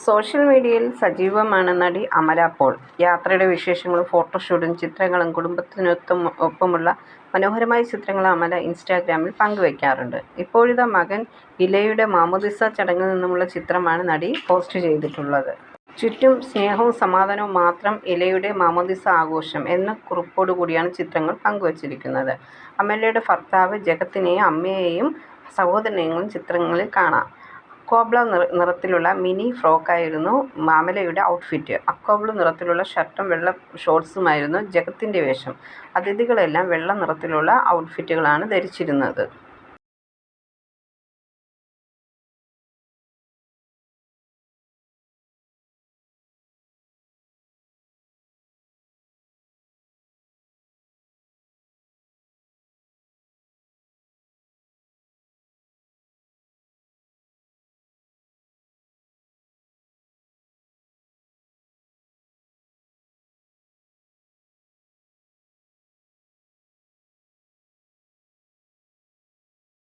Social മീഡിയയിൽ സജീവമാണ് നടി അമല പോൾ. യാത്രയുടെ വിശേഷങ്ങളും ഫോട്ടോഷൂട്ടും ചിത്രങ്ങളും കുടുംബത്തിനൊപ്പമുള്ള മനോഹരമായ ചിത്രങ്ങൾ അമല ഇൻസ്റ്റാഗ്രാമിൽ പങ്കുവയ്ക്കാറുണ്ട്. ഇപ്പോഴിതാ മകൻ ഇലയുടെ മാമോദിസ ചടങ്ങിൽ നിന്നുമുള്ള ചിത്രമാണ് നടി പോസ്റ്റ് ചെയ്തിട്ടുള്ളത്. ചുറ്റും സ്നേഹവും സമാധാനവും മാത്രം, ഇലയുടെ മാമോദിസ ആഘോഷം എന്ന കുറിപ്പോടുകൂടിയാണ് ചിത്രങ്ങൾ പങ്കുവച്ചിരിക്കുന്നത്. അമലയുടെ ഭർത്താവ് ജഗത്തിനെയും അമ്മയെയും സഹോദരനെയും ചിത്രങ്ങളിൽ കാണാം. അക്വാ നിറത്തിലുള്ള മിനി ഫ്രോക്കായിരുന്നു അമലയുടെ ഔട്ട്ഫിറ്റ്. അക്വാ ബ്ലൂ നിറത്തിലുള്ള ഷർട്ടും വെള്ള ഷോർട്ട്സുമായിരുന്നു ജഗത്തിന്റെ വേഷം. അതിഥികളെല്ലാം വെള്ള നിറത്തിലുള്ള ഔട്ട്ഫിറ്റുകളാണ് ധരിച്ചിരുന്നത്.